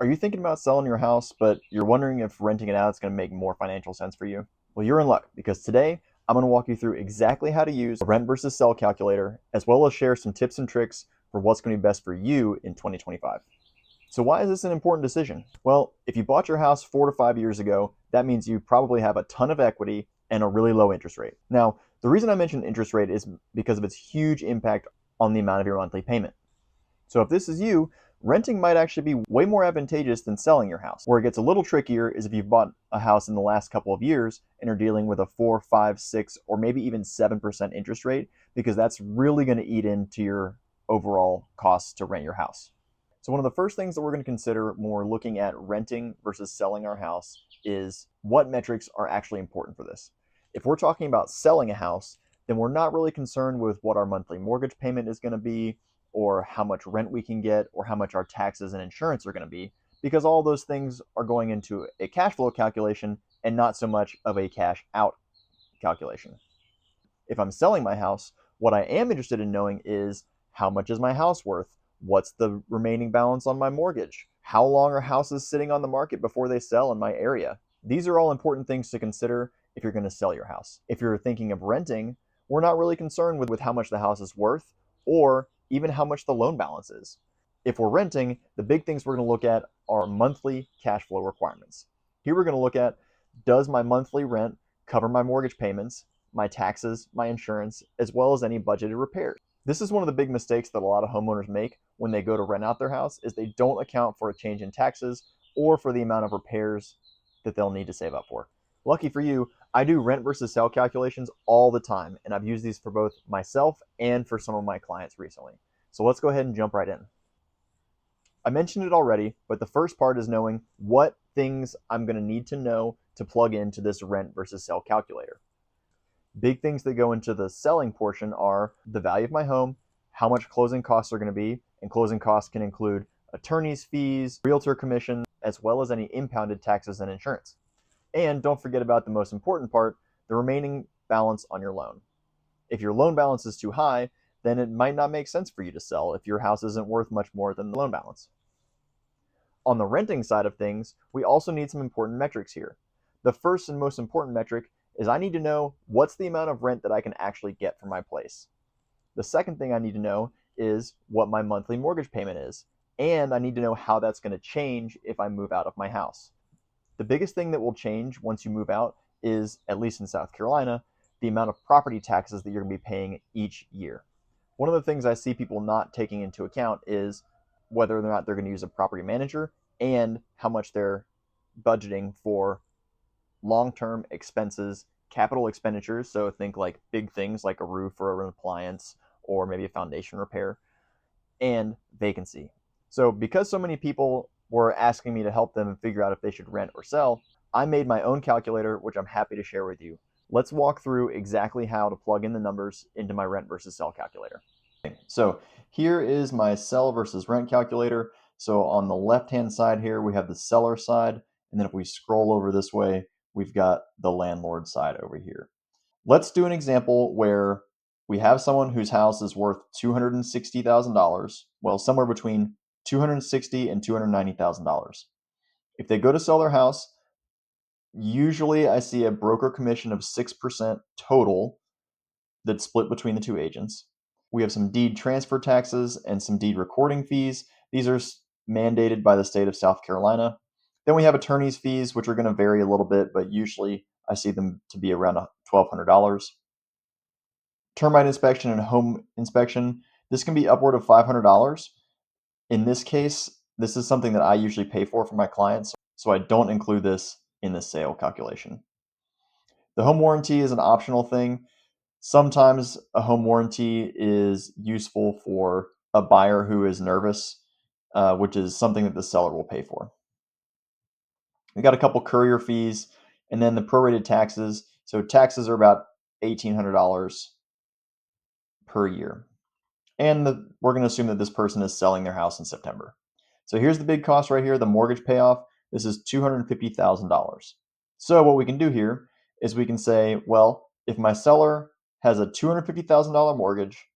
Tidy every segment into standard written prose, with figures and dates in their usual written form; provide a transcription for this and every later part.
Are you thinking about selling your house, but you're wondering if renting it out is going to make more financial sense for you? Well, you're in luck because today I'm going to walk you through exactly how to use a rent versus sell calculator, as well as share some tips and tricks for what's going to be best for you in 2025. So, why is this an important decision? Well, if you bought your house 4 to 5 years ago, that means you probably have a ton of equity and a really low interest rate. Now, the reason I mentioned interest rate is because of its huge impact on the amount of your monthly payment. So if this is you, renting might actually be way more advantageous than selling your house. Where it gets a little trickier is if you've bought a house in the last couple of years and are dealing with a 4, 5, 6, or maybe even 7% interest rate, because that's really going to eat into your overall costs to rent your house. So one of the first things that we're going to consider when we're looking at renting versus selling our house is what metrics are actually important for this. If we're talking about selling a house, then we're not really concerned with what our monthly mortgage payment is going to be, or how much rent we can get, or how much our taxes and insurance are going to be, because all those things are going into a cash flow calculation and not so much of a cash out calculation. If I'm selling my house, what I am interested in knowing is how much is my house worth? What's the remaining balance on my mortgage? How long are houses sitting on the market before they sell in my area? These are all important things to consider if you're going to sell your house. If you're thinking of renting, we're not really concerned with how much the house is worth or even how much the loan balance is. If we're renting, the big things we're going to look at are monthly cash flow requirements. Here we're going to look at, does my monthly rent cover my mortgage payments, my taxes, my insurance, as well as any budgeted repairs? This is one of the big mistakes that a lot of homeowners make when they go to rent out their house is they don't account for a change in taxes or for the amount of repairs that they'll need to save up for. Lucky for you, I do rent versus sell calculations all the time, and I've used these for both myself and for some of my clients recently. So let's go ahead and jump right in. I mentioned it already, but the first part is knowing what things I'm going to need to know to plug into this rent versus sell calculator. Big things that go into the selling portion are the value of my home, how much closing costs are going to be, and closing costs can include attorney's fees, realtor commission, as well as any impounded taxes and insurance. And don't forget about the most important part, the remaining balance on your loan. If your loan balance is too high, then it might not make sense for you to sell if your house isn't worth much more than the loan balance. On the renting side of things, we also need some important metrics here. The first and most important metric is I need to know what's the amount of rent that I can actually get for my place. The second thing I need to know is what my monthly mortgage payment is, and I need to know how that's going to change if I move out of my house. The biggest thing that will change once you move out is, at least in South Carolina, the amount of property taxes that you're going to be paying each year. One of the things I see people not taking into account is whether or not they're going to use a property manager and how much they're budgeting for long-term expenses, capital expenditures. So think like big things like a roof or an appliance or maybe a foundation repair, and vacancy. So because so many people were asking me to help them figure out if they should rent or sell, I made my own calculator, which I'm happy to share with you. Let's walk through exactly how to plug in the numbers into my rent versus sell calculator. So here is my sell versus rent calculator. So on the left-hand side here, we have the seller side. And then if we scroll over this way, we've got the landlord side over here. Let's do an example where we have someone whose house is worth $260,000. Well, somewhere between $260,000 and $290,000. If they go to sell their house, usually I see a broker commission of 6% total that's split between the two agents. We have some deed transfer taxes and some deed recording fees. These are mandated by the state of South Carolina. Then we have attorney's fees, which are going to vary a little bit, but usually I see them to be around $1,200. Termite inspection and home inspection, this can be upward of $500. In this case, this is something that I usually pay for my clients, so I don't include this in the sale calculation. The home warranty is an optional thing. Sometimes a home warranty is useful for a buyer who is nervous, which is something that the seller will pay for. We got a couple courier fees, and then the prorated taxes. So taxes are about $1,800 per year. And we're going to assume that this person is selling their house in September. So here's the big cost right here, the mortgage payoff. This is $250,000. So what we can do here is we can say, well, if my seller has a $250,000 mortgage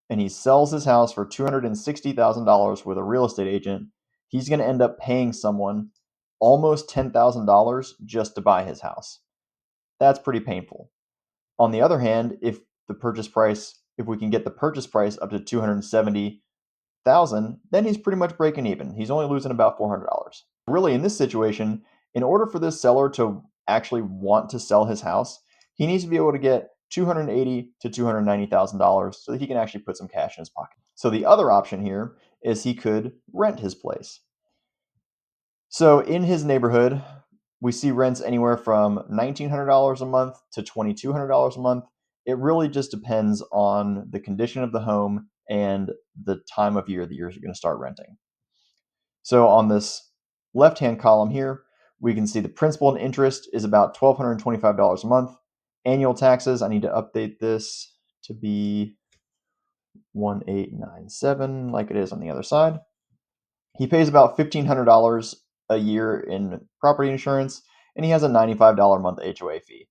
and he sells his house for $260,000 with a real estate agent, he's going to end up paying someone almost $10,000 just to buy his house. That's pretty painful. On the other hand, if we can get the purchase price up to $270,000, then he's pretty much breaking even. He's only losing about $400. Really, in this situation, in order for this seller to actually want to sell his house, he needs to be able to get $280,000 to $290,000 so that he can actually put some cash in his pocket. So the other option here is he could rent his place. So in his neighborhood, we see rents anywhere from $1,900 a month to $2,200 a month. It really just depends on the condition of the home and the time of year that you're going to start renting. So on this left-hand column here, we can see the principal and interest is about $1,225 a month. Annual taxes, I need to update this to be 1,897 like it is on the other side. He pays about $1,500 a year in property insurance, and he has a $95 a month HOA fee.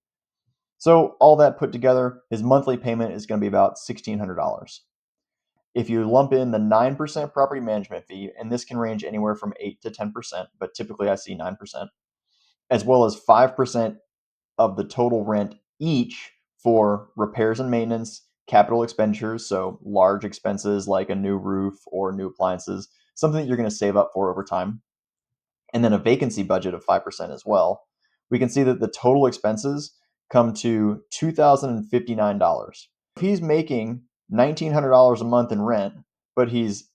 So all that put together, his monthly payment is going to be about $1,600. If you lump in the 9% property management fee, and this can range anywhere from 8 to 10%, but typically I see 9%, as well as 5% of the total rent each for repairs and maintenance, capital expenditures, so large expenses like a new roof or new appliances, something that you're going to save up for over time, and then a vacancy budget of 5% as well, we can see that the total expenses come to $2,059. If he's making $1,900 a month in rent, but he's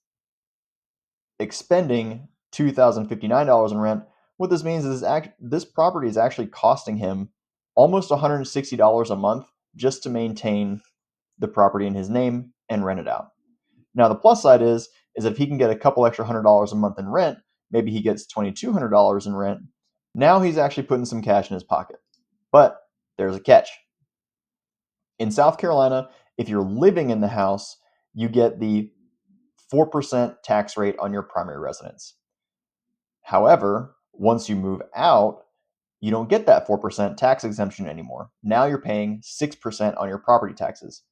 expending $2,059 in rent, what this means is this property is actually costing him almost $160 a month just to maintain the property in his name and rent it out. Now, the plus side is that if he can get a couple extra $100 a month in rent, maybe he gets $2,200 in rent, now he's actually putting some cash in his pocket. But there's a catch. In South Carolina, if you're living in the house, you get the 4% tax rate on your primary residence. However, once you move out, you don't get that 4% tax exemption anymore. Now you're paying 6% on your property taxes.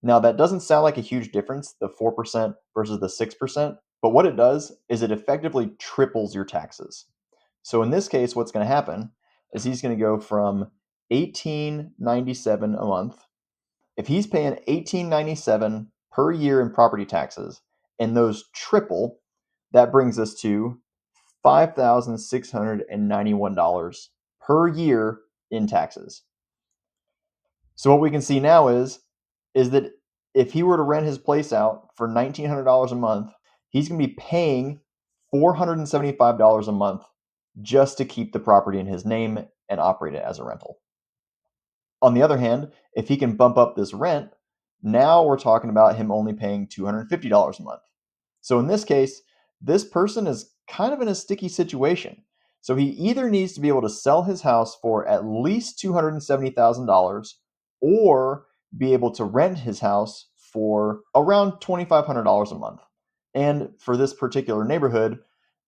Now, that doesn't sound like a huge difference, the 4% versus the 6%, but what it does is it effectively triples your taxes. So in this case, what's going to happen is he's going to go from $1,897 a month. If he's paying $1,897 per year in property taxes, and those triple, that brings us to $5,691 per year in taxes. So what we can see now is that if he were to rent his place out for $1,900 a month, he's going to be paying $475 a month just to keep the property in his name and operate it as a rental. On the other hand, if he can bump up this rent, now we're talking about him only paying $250 a month. So in this case, this person is kind of in a sticky situation. So he either needs to be able to sell his house for at least $270,000 or be able to rent his house for around $2,500 a month. And for this particular neighborhood,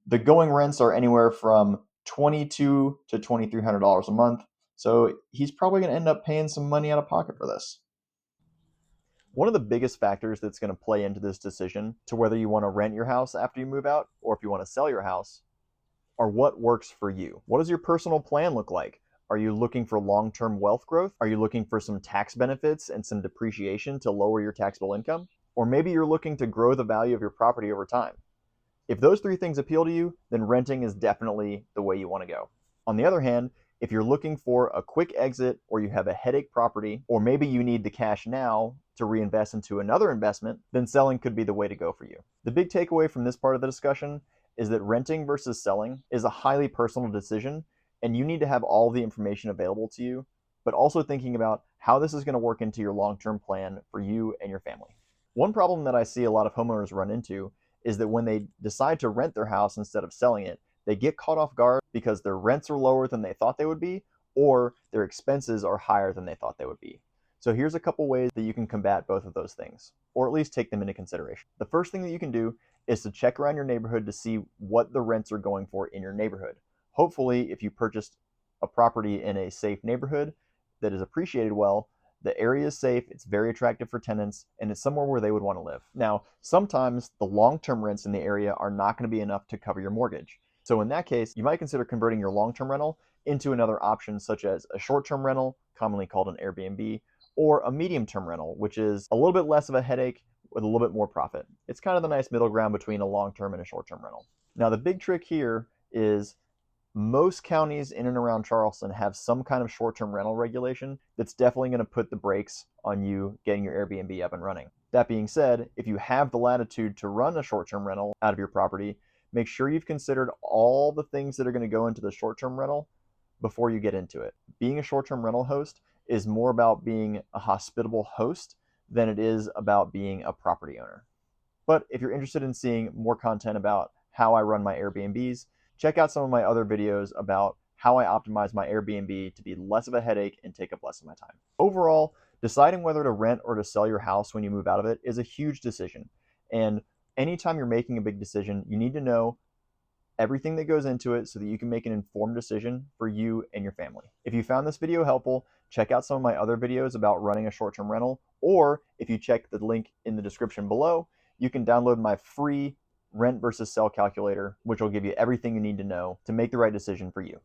the going rents are anywhere from $2,200 to $2,300 a month. So he's probably going to end up paying some money out of pocket for this. One of the biggest factors that's going to play into this decision to whether you want to rent your house after you move out or if you want to sell your house are what works for you. What does your personal plan look like? Are you looking for long-term wealth growth? Are you looking for some tax benefits and some depreciation to lower your taxable income? Or maybe you're looking to grow the value of your property over time. If those three things appeal to you, then renting is definitely the way you want to go. On the other hand, if you're looking for a quick exit or you have a headache property, or maybe you need the cash now to reinvest into another investment, then selling could be the way to go for you. The big takeaway from this part of the discussion is that renting versus selling is a highly personal decision, and you need to have all the information available to you, but also thinking about how this is going to work into your long-term plan for you and your family. One problem that I see a lot of homeowners run into is that when they decide to rent their house instead of selling it, they get caught off guard because their rents are lower than they thought they would be, or their expenses are higher than they thought they would be. So here's a couple ways that you can combat both of those things, or at least take them into consideration. The first thing that you can do is to check around your neighborhood to see what the rents are going for in your neighborhood. Hopefully, if you purchased a property in a safe neighborhood that is appreciated well, The area is safe, it's very attractive for tenants, and it's somewhere where they would want to live. Now, sometimes the long-term rents in the area are not going to be enough to cover your mortgage. So in that case, you might consider converting your long-term rental into another option, such as a short-term rental, commonly called an Airbnb, or a medium-term rental, which is a little bit less of a headache with a little bit more profit. It's kind of the nice middle ground between a long-term and a short-term rental. Now, the big trick here is most counties in and around Charleston have some kind of short-term rental regulation that's definitely going to put the brakes on you getting your Airbnb up and running. That being said, if you have the latitude to run a short-term rental out of your property, make sure you've considered all the things that are going to go into the short-term rental before you get into it. Being a short-term rental host is more about being a hospitable host than it is about being a property owner. But if you're interested in seeing more content about how I run my Airbnbs, check out some of my other videos about how I optimize my Airbnb to be less of a headache and take up less of my time. Overall, deciding whether to rent or to sell your house when you move out of it is a huge decision. And anytime you're making a big decision, you need to know everything that goes into it so that you can make an informed decision for you and your family. If you found this video helpful, check out some of my other videos about running a short-term rental, or if you check the link in the description below, you can download my free rent versus sell calculator, which will give you everything you need to know to make the right decision for you.